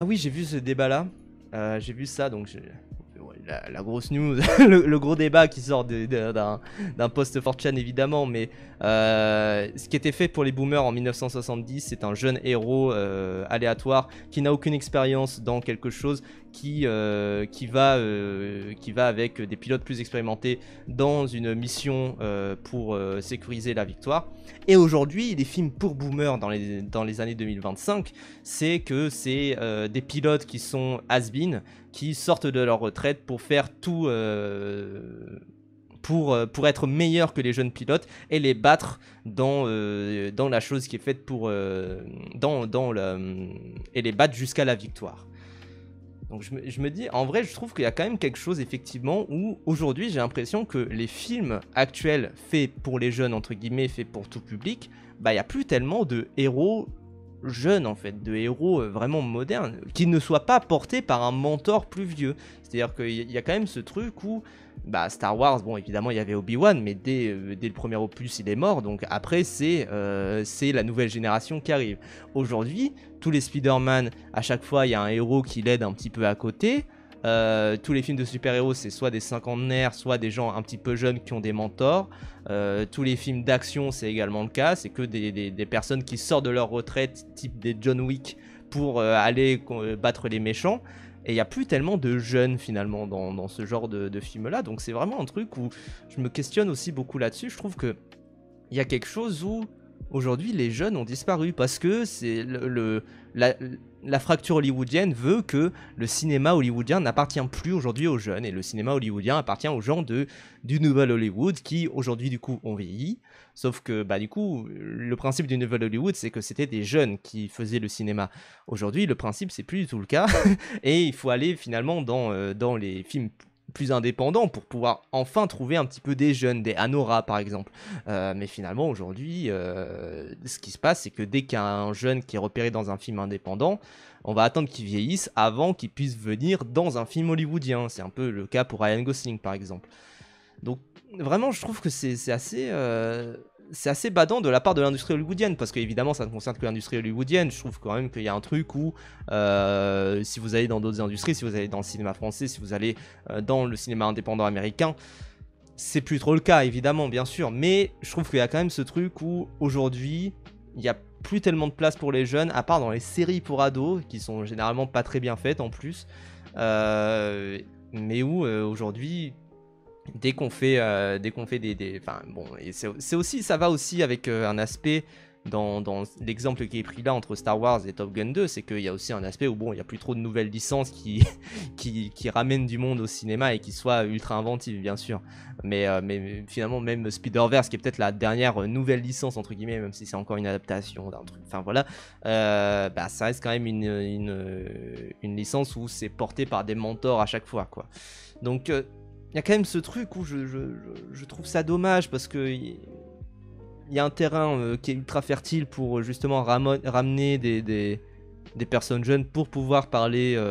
Ah oui, j'ai vu ce débat-là. J'ai vu ça, donc ouais, la grosse news, le gros débat qui sort d'un post 4chan évidemment, mais ce qui était fait pour les boomers en 1970, c'est un jeune héros aléatoire qui n'a aucune expérience dans quelque chose, qui va avec des pilotes plus expérimentés dans une mission pour sécuriser la victoire. Et aujourd'hui, les films pour boomers dans les années 2025, c'est que c'est des pilotes qui sont has-been, qui sortent de leur retraite pour faire tout, pour être meilleurs que les jeunes pilotes et les battre dans la chose qui est faite pour... et les battre jusqu'à la victoire. Donc je me dis, en vrai, je trouve qu'il y a quand même quelque chose, effectivement, où aujourd'hui, j'ai l'impression que les films actuels faits pour les jeunes, entre guillemets, faits pour tout public, bah, il n'y a plus tellement de héros jeunes, en fait, de héros vraiment modernes, qui ne soient pas portés par un mentor plus vieux. C'est-à-dire qu'il y a quand même ce truc où, bah, Star Wars, bon, évidemment, il y avait Obi-Wan, mais dès le premier opus, il est mort, donc après, c'est la nouvelle génération qui arrive. Aujourd'hui, tous les Spider-Man, à chaque fois, il y a un héros qui l'aide un petit peu à côté. Tous les films de super-héros, c'est soit des cinquantenaires, soit des gens un petit peu jeunes qui ont des mentors. Tous les films d'action, c'est également le cas. C'est que des personnes qui sortent de leur retraite, type des John Wick, pour aller battre les méchants. Et il n'y a plus tellement de jeunes finalement dans ce genre de film-là. Donc c'est vraiment un truc où je me questionne aussi beaucoup là-dessus. Je trouve que il y a quelque chose où aujourd'hui les jeunes ont disparu parce que c'est la fracture hollywoodienne veut que le cinéma hollywoodien n'appartient plus aujourd'hui aux jeunes et le cinéma hollywoodien appartient aux gens du nouvel Hollywood qui aujourd'hui du coup ont vieilli, sauf que bah du coup le principe du nouvel Hollywood c'est que c'était des jeunes qui faisaient le cinéma. Aujourd'hui le principe c'est plus du tout le cas et il faut aller finalement dans les films plus indépendants pour pouvoir enfin trouver un petit peu des jeunes, des Anora par exemple. Mais finalement, aujourd'hui, ce qui se passe, c'est que dès qu'il y a un jeune qui est repéré dans un film indépendant, on va attendre qu'il vieillisse avant qu'il puisse venir dans un film hollywoodien. C'est un peu le cas pour Ryan Gosling, par exemple. Donc, vraiment, je trouve que c'est assez badant de la part de l'industrie hollywoodienne, parce qu'évidemment, ça ne concerne que l'industrie hollywoodienne. Je trouve quand même qu'il y a un truc où, si vous allez dans d'autres industries, si vous allez dans le cinéma français, si vous allez dans le cinéma indépendant américain, c'est plus trop le cas, évidemment, bien sûr, mais je trouve qu'il y a quand même ce truc où, aujourd'hui, il n'y a plus tellement de place pour les jeunes, à part dans les séries pour ados, qui sont généralement pas très bien faites en plus, euh, mais où, aujourd'hui, dès qu'on fait enfin, bon, et c'est aussi, ça va aussi avec un aspect dans l'exemple qui est pris là entre Star Wars et Top Gun 2, c'est qu'il y a aussi un aspect où bon, il n'y a plus trop de nouvelles licences qui ramènent du monde au cinéma et qui soient ultra inventives, bien sûr. Mais finalement, même Spider-Verse, qui est peut-être la dernière nouvelle licence, entre guillemets, même si c'est encore une adaptation d'un truc, enfin voilà, bah, ça reste quand même une licence où c'est porté par des mentors à chaque fois, quoi. Donc, il y a quand même ce truc où je trouve ça dommage parce que il y a un terrain qui est ultra fertile pour justement ramener des personnes jeunes pour pouvoir parler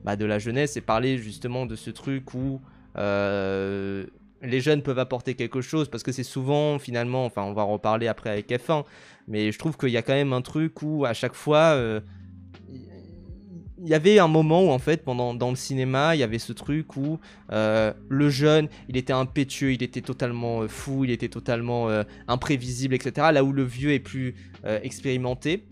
bah, de la jeunesse et parler justement de ce truc où les jeunes peuvent apporter quelque chose parce que c'est souvent finalement, enfin on va en reparler après avec F1, mais je trouve qu'il y a quand même un truc où à chaque fois il y avait un moment où en fait dans le cinéma il y avait ce truc où le jeune il était impétueux, il était totalement fou, il était totalement imprévisible, etc., là où le vieux est plus expérimenté,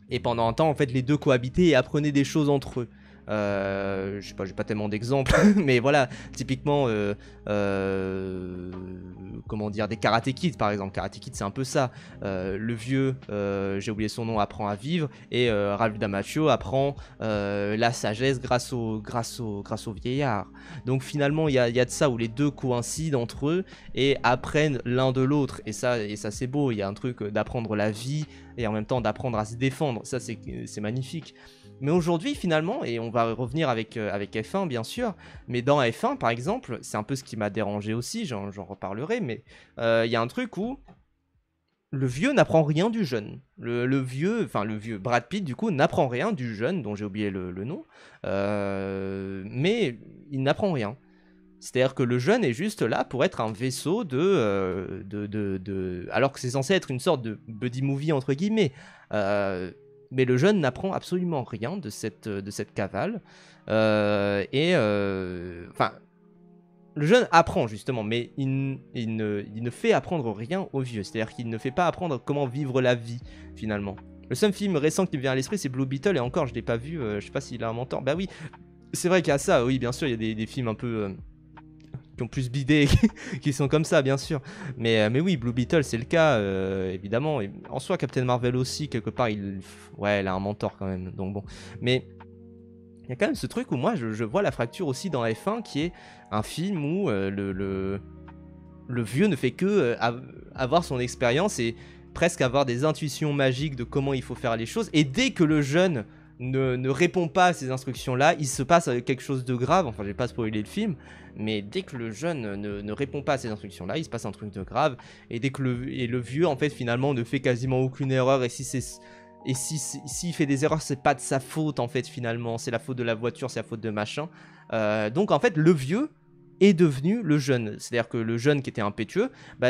et pendant un temps en fait les deux cohabitaient et apprenaient des choses entre eux. Je sais pas, j'ai pas tellement d'exemples, mais voilà, typiquement, comment dire, des Karate Kids par exemple. Karate Kids, c'est un peu ça. Le vieux, j'ai oublié son nom, apprend à vivre, et Ralph Damaccio apprend la sagesse grâce au vieillard. Donc finalement, il y a de ça où les deux coïncident entre eux et apprennent l'un de l'autre. Et ça c'est beau. Il y a un truc d'apprendre la vie et en même temps d'apprendre à se défendre. Ça, c'est magnifique. Mais aujourd'hui, finalement, et on va revenir avec F1, bien sûr, mais dans F1, par exemple, c'est un peu ce qui m'a dérangé aussi, j'en reparlerai, mais il y a un truc où le vieux n'apprend rien du jeune. Le vieux, enfin le vieux Brad Pitt, du coup, n'apprend rien du jeune, dont j'ai oublié le nom, mais il n'apprend rien. C'est-à-dire que le jeune est juste là pour être un vaisseau alors que c'est censé être une sorte de buddy movie, entre guillemets. Mais le jeune n'apprend absolument rien de cette cavale. Enfin, le jeune apprend justement, mais il ne fait apprendre rien au vieux. C'est-à-dire qu'il ne fait pas apprendre comment vivre la vie, finalement. Le seul film récent qui me vient à l'esprit, c'est Blue Beetle, et encore, je l'ai pas vu, je sais pas s'il a un mentor. Bah oui, c'est vrai qu'il y a ça, oui, bien sûr, il y a des films un peu... qui ont plus bidé, qui sont comme ça, bien sûr. Mais oui, Blue Beetle, c'est le cas, évidemment. Et en soi, Captain Marvel aussi, quelque part, ouais, elle a un mentor quand même, donc bon. Mais il y a quand même ce truc où moi, je vois la fracture aussi dans F1, qui est un film où le vieux ne fait que avoir son expérience et presque avoir des intuitions magiques de comment il faut faire les choses. Et dès que le jeune ne répond pas à ces instructions-là, il se passe quelque chose de grave. Enfin, je vais pas spoiler le film, mais dès que le jeune ne répond pas à ces instructions-là, il se passe un truc de grave. Et dès que le vieux, en fait, finalement, ne fait quasiment aucune erreur. Et s'il fait des erreurs, c'est pas de sa faute, en fait, finalement. C'est la faute de la voiture, c'est la faute de machin. Donc, en fait, le vieux est devenu le jeune. C'est-à-dire que le jeune qui était impétueux, bah,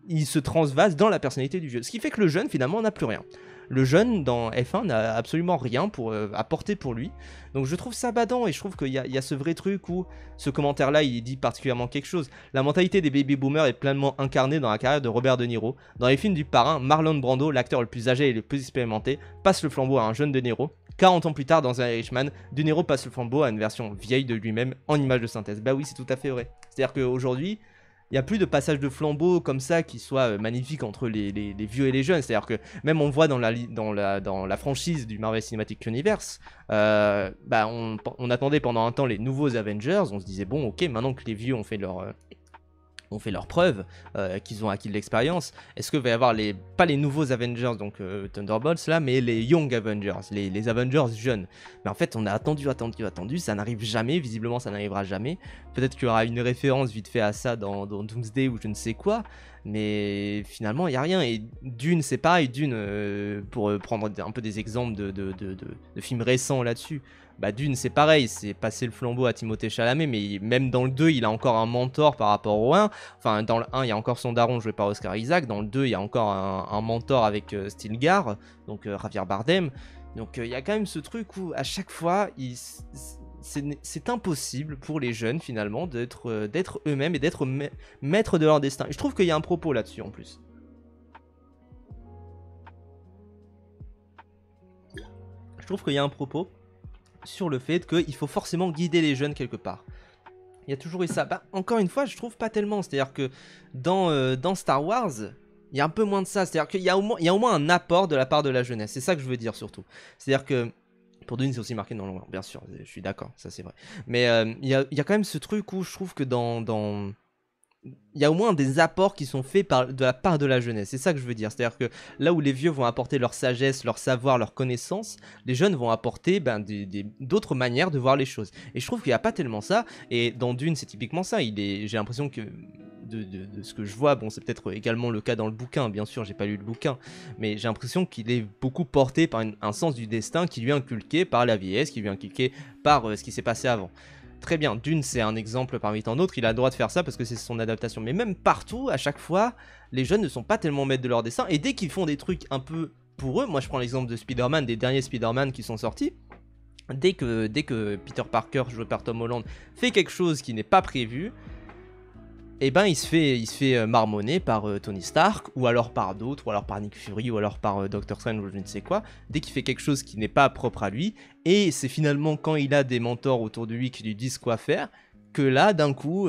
il se transvase dans la personnalité du vieux. Ce qui fait que le jeune, finalement, n'a plus rien. Le jeune dans F1 n'a absolument rien à porter pour lui. Donc je trouve ça badant, et je trouve qu'il y a ce vrai truc où ce commentaire-là, il dit particulièrement quelque chose. La mentalité des baby boomers est pleinement incarnée dans la carrière de Robert De Niro. Dans les films du parrain, Marlon Brando, l'acteur le plus âgé et le plus expérimenté, passe le flambeau à un jeune De Niro. 40 ans plus tard, dans The Irishman, De Niro passe le flambeau à une version vieille de lui-même en image de synthèse. Bah oui, c'est tout à fait vrai. C'est-à-dire qu'aujourd'hui, il n'y a plus de passage de flambeau comme ça qui soit magnifique entre les vieux et les jeunes. C'est-à-dire que même on voit dans la franchise du Marvel Cinematic Universe, bah on attendait pendant un temps les nouveaux Avengers. On se disait, bon, ok, maintenant que les vieux ont fait leur preuve, qu'ils ont acquis de l'expérience, est-ce que va y avoir pas les nouveaux Avengers, donc Thunderbolts là, mais les Young Avengers, les Avengers jeunes. Mais en fait, on a attendu, ça n'arrive jamais, visiblement ça n'arrivera jamais. Peut-être qu'il y aura une référence vite fait à ça dans Doomsday ou je ne sais quoi, mais finalement il n'y a rien. Et Dune, c'est pareil, Dune, pour prendre un peu des exemples de films récents là-dessus. Bah Dune, c'est pareil, c'est passer le flambeau à Timothée Chalamet, mais même dans le 2, il a encore un mentor par rapport au 1. Enfin, dans le 1, il y a encore son daron joué par Oscar Isaac. Dans le 2, il y a encore un mentor avec Stilgar, donc Javier Bardem. Donc il y a quand même ce truc où à chaque fois, c'est impossible pour les jeunes finalement d'être eux-mêmes et d'être maîtres de leur destin. Et je trouve qu'il y a un propos là-dessus en plus. Je trouve qu'il y a un propos sur le fait qu'il faut forcément guider les jeunes quelque part. Il y a toujours eu ça. Bah, encore une fois, je trouve pas tellement. C'est-à-dire que dans Star Wars, il y a un peu moins de ça. C'est-à-dire qu'il y a au moins un apport de la part de la jeunesse. C'est ça que je veux dire surtout. C'est-à-dire que pour Dune, c'est aussi marqué dans le noir, bien sûr. Je suis d'accord, ça c'est vrai. Mais il y a quand même ce truc où je trouve que il y a au moins des apports qui sont faits de la part de la jeunesse. C'est ça que je veux dire. C'est-à-dire que là où les vieux vont apporter leur sagesse, leur savoir, leur connaissance, les jeunes vont apporter d'autres manières de voir les choses. Et je trouve qu'il n'y a pas tellement ça. Et dans Dune, c'est typiquement ça. J'ai l'impression que de ce que je vois, bon, c'est peut-être également le cas dans le bouquin, bien sûr, j'ai pas lu le bouquin, mais j'ai l'impression qu'il est beaucoup porté par un sens du destin qui lui est inculqué par la vieillesse, qui lui est inculqué par ce qui s'est passé avant. Très bien, Dune c'est un exemple parmi tant d'autres, il a le droit de faire ça parce que c'est son adaptation. Mais même partout, à chaque fois, les jeunes ne sont pas tellement maîtres de leur dessin. Et dès qu'ils font des trucs un peu pour eux, moi je prends l'exemple de Spider-Man, des derniers Spider-Man qui sont sortis. Dès que Peter Parker, joué par Tom Holland, fait quelque chose qui n'est pas prévu, et ben il se fait marmonner par Tony Stark, ou alors par d'autres, ou alors par Nick Fury, ou alors par Doctor Strange, ou je ne sais quoi, dès qu'il fait quelque chose qui n'est pas propre à lui, et c'est finalement quand il a des mentors autour de lui qui lui disent quoi faire, que là d'un coup,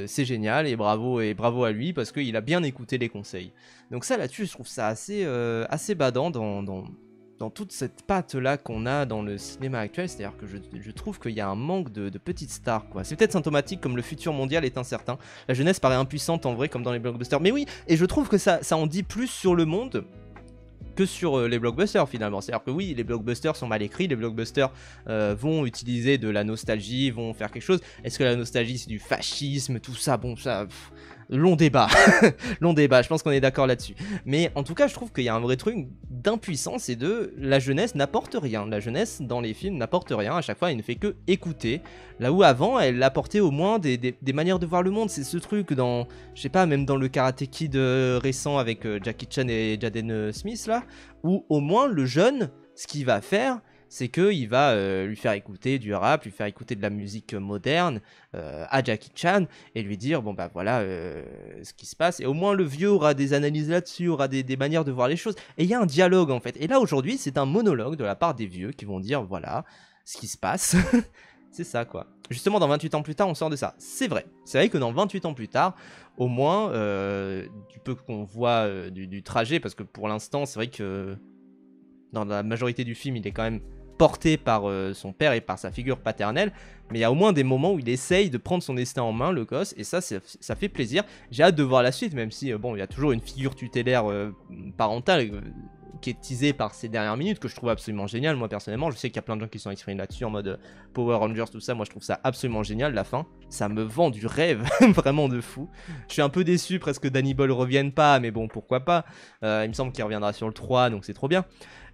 c'est génial, et bravo à lui, parce qu'il a bien écouté les conseils. Donc ça là-dessus, je trouve ça assez badant dans toute cette patte-là qu'on a dans le cinéma actuel, c'est-à-dire que je trouve qu'il y a un manque de petites stars, quoi. C'est peut-être symptomatique comme le futur mondial est incertain. La jeunesse paraît impuissante en vrai, comme dans les blockbusters. Mais oui, et je trouve que ça en dit plus sur le monde que sur les blockbusters finalement. C'est-à-dire que oui, les blockbusters sont mal écrits, les blockbusters vont utiliser de la nostalgie, vont faire quelque chose. Est-ce que la nostalgie c'est du fascisme, tout ça, bon ça... long débat, long débat, je pense qu'on est d'accord là-dessus. Mais en tout cas, je trouve qu'il y a un vrai truc d'impuissance et la jeunesse n'apporte rien. La jeunesse dans les films n'apporte rien, à chaque fois elle ne fait que écouter. Là où avant, elle apportait au moins des manières de voir le monde. C'est ce truc dans, je sais pas, même dans le Karate Kid récent avec Jackie Chan et Jaden Smith là, où au moins le jeune ce qu'il va faire, c'est qu'il va lui faire écouter du rap, lui faire écouter de la musique moderne à Jackie Chan et lui dire bon bah voilà ce qui se passe. Et au moins le vieux aura des analyses là-dessus, aura des manières de voir les choses. Et il y a un dialogue en fait. Et là aujourd'hui c'est un monologue de la part des vieux qui vont dire voilà ce qui se passe. C'est ça quoi. Justement dans 28 ans plus tard on sort de ça. C'est vrai que dans 28 ans plus tard, au moins du peu qu'on voit du trajet, parce que pour l'instant c'est vrai que dans la majorité du film il est quand même porté par son père et par sa figure paternelle, mais il y a au moins des moments où il essaye de prendre son destin en main, le gosse, et ça fait plaisir. J'ai hâte de voir la suite, même si bon il y a toujours une figure tutélaire parentale qui est teasée par ces dernières minutes, que je trouve absolument génial. Moi personnellement je sais qu'il y a plein de gens qui sont exprimés là-dessus en mode Power Rangers tout ça, moi je trouve ça absolument génial. La fin, ça me vend du rêve vraiment de fou. Je suis un peu déçu presque que Danny Boyle revienne pas, mais bon pourquoi pas. Il me semble qu'il reviendra sur le 3 donc c'est trop bien,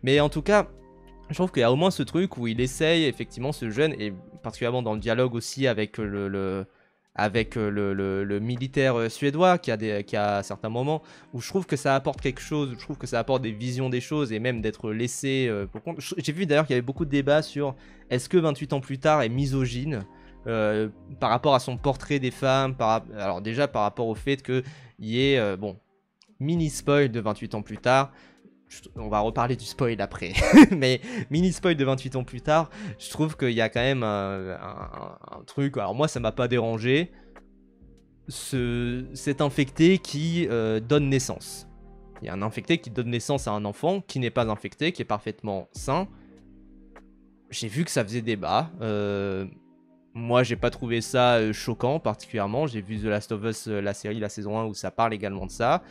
mais en tout cas je trouve qu'il y a au moins ce truc où il essaye effectivement ce jeune, et particulièrement dans le dialogue aussi avec le militaire suédois qui a certains moments où je trouve que ça apporte quelque chose, je trouve que ça apporte des visions des choses et même d'être laissé pour compte. J'ai vu d'ailleurs qu'il y avait beaucoup de débats sur est-ce que 28 ans plus tard est misogyne par rapport à son portrait des femmes, alors déjà par rapport au fait qu'il y ait, bon, mini spoil de 28 ans plus tard, on va reparler du spoil après, mais mini spoil de 28 ans plus tard, je trouve qu'il y a quand même un truc, alors moi ça m'a pas dérangé, cet infecté qui donne naissance. Il y a un infecté qui donne naissance à un enfant qui n'est pas infecté, qui est parfaitement sain. J'ai vu que ça faisait débat, moi j'ai pas trouvé ça choquant particulièrement, j'ai vu The Last of Us, la série, la saison 1 où ça parle également de ça.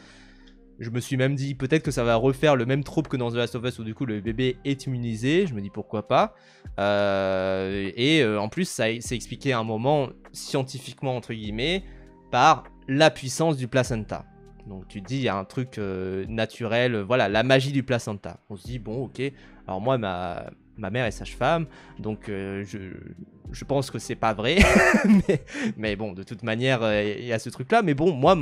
Je me suis même dit peut-être que ça va refaire le même trope que dans The Last of Us où du coup le bébé est immunisé. Je me dis pourquoi pas. En plus c'est expliqué à un moment scientifiquement entre guillemets par la puissance du placenta. Donc tu te dis il y a un truc naturel, voilà la magie du placenta. On se dit bon ok, alors moi ma mère est sage-femme, donc je pense que c'est pas vrai, mais bon, de toute manière, il y a ce truc-là. Mais bon, moi,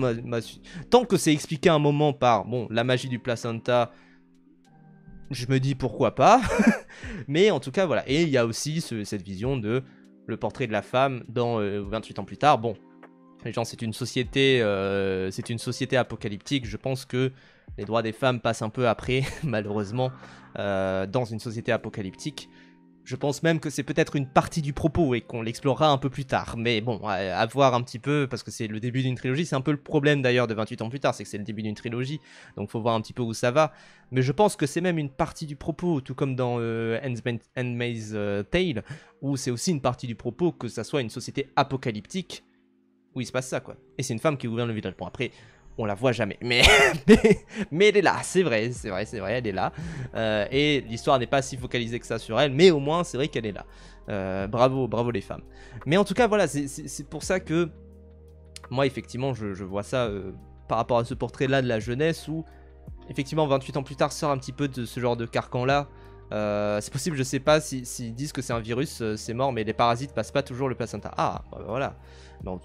tant que c'est expliqué à un moment par, bon, la magie du placenta, je me dis pourquoi pas. Mais en tout cas, voilà. Et il y a aussi cette vision de le portrait de la femme dans 28 ans plus tard. Bon, les gens, c'est une société apocalyptique. Je pense que les droits des femmes passent un peu après, malheureusement, dans une société apocalyptique. Je pense même que c'est peut-être une partie du propos et qu'on l'explorera un peu plus tard. Mais bon, à voir un petit peu, parce que c'est le début d'une trilogie. C'est un peu le problème d'ailleurs de 28 ans plus tard, c'est que c'est le début d'une trilogie. Donc faut voir un petit peu où ça va. Mais je pense que c'est même une partie du propos, tout comme dans Handmaid's Tale, où c'est aussi une partie du propos que ça soit une société apocalyptique où il se passe ça, quoi. Et c'est une femme qui gouverne le village. Bon, après, on la voit jamais, mais elle est là, c'est vrai, elle est là. Et l'histoire n'est pas si focalisée que ça sur elle, mais au moins, c'est vrai qu'elle est là. Bravo les femmes. Mais en tout cas, voilà, c'est pour ça que moi, effectivement, je vois ça par rapport à ce portrait-là de la jeunesse où, effectivement, 28 ans plus tard, sort un petit peu de ce genre de carcan-là. C'est possible, je sais pas s'ils disent que c'est un virus, c'est mort, mais les parasites passent pas toujours le placenta. Ah, bah, voilà. Bon,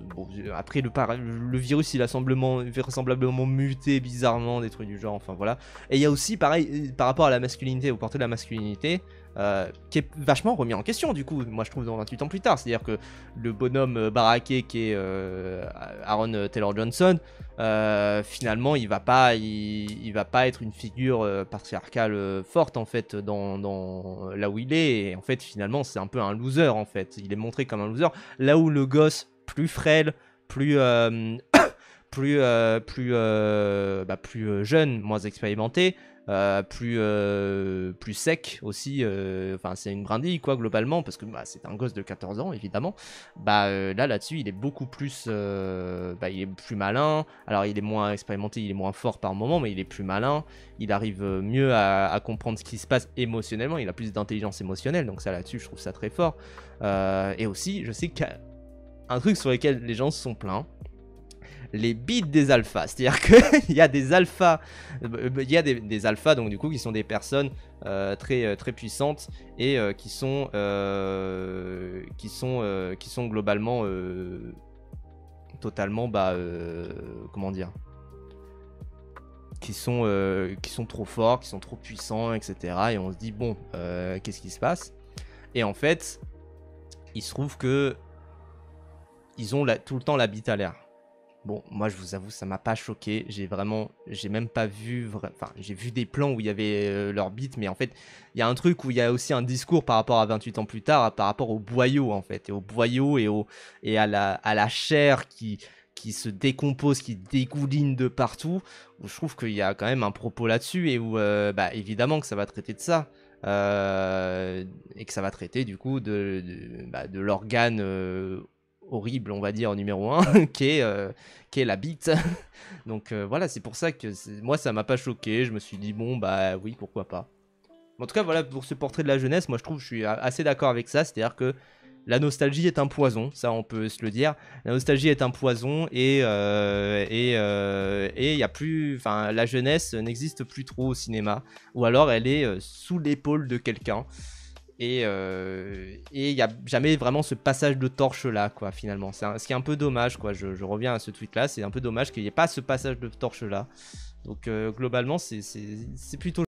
après le virus il a vraisemblablement muté bizarrement, des trucs du genre, enfin voilà. Et il y a aussi pareil par rapport à la masculinité, au portrait de la masculinité, qui est vachement remis en question du coup, moi je trouve dans 28 ans plus tard. C'est à dire que le bonhomme baraqué qui est Aaron Taylor Johnson, finalement il va pas être une figure patriarcale forte en fait dans là où il est, et en fait finalement c'est un peu un loser en fait, il est montré comme un loser, là où le gosse plus frêle, plus jeune, moins expérimenté, plus sec aussi, enfin c'est une brindille quoi globalement, parce que c'est un gosse de 14 ans évidemment, là-dessus il est beaucoup plus, il est plus malin, alors il est moins expérimenté, il est moins fort par moment, mais il est plus malin, il arrive mieux à comprendre ce qui se passe émotionnellement, il a plus d'intelligence émotionnelle, donc ça là-dessus je trouve ça très fort. Et aussi je sais qu'un truc sur lequel les gens se sont plaints, les bites des alphas, c'est-à-dire qu'il y a des alphas, des alphas donc du coup qui sont des personnes très puissantes et qui sont globalement totalement comment dire, qui sont trop forts, qui sont trop puissants, etc. Et on se dit, bon, qu'est-ce qui se passe? Et en fait, il se trouve que ils ont tout le temps la bite à l'air. Bon, moi je vous avoue, ça m'a pas choqué. J'ai même pas vu, enfin, j'ai vu des plans où il y avait leur bite, mais en fait, il y a un truc où il y a aussi un discours par rapport à 28 ans plus tard, par rapport au boyau en fait, et au boyau et à la chair qui se décompose, qui dégouline de partout, où je trouve qu'il y a quand même un propos là-dessus, et où, bah, évidemment que ça va traiter de ça. Et que ça va traiter du coup de l'organe horrible, on va dire, numéro 1, qui est la bite. Donc voilà, c'est pour ça que moi ça m'a pas choqué, je me suis dit bon bah oui, pourquoi pas. En tout cas voilà, pour ce portrait de la jeunesse, moi je trouve que je suis assez d'accord avec ça, c'est-à-dire que la nostalgie est un poison, ça on peut se le dire. La nostalgie est un poison et il y a plus, enfin la jeunesse n'existe plus trop au cinéma, ou alors elle est sous l'épaule de quelqu'un. Et il n'y a jamais vraiment ce passage de torche là, quoi, finalement. Ce qui est un peu dommage, quoi. Je reviens à ce tweet là, c'est un peu dommage qu'il n'y ait pas ce passage de torche là. Donc globalement, c'est plutôt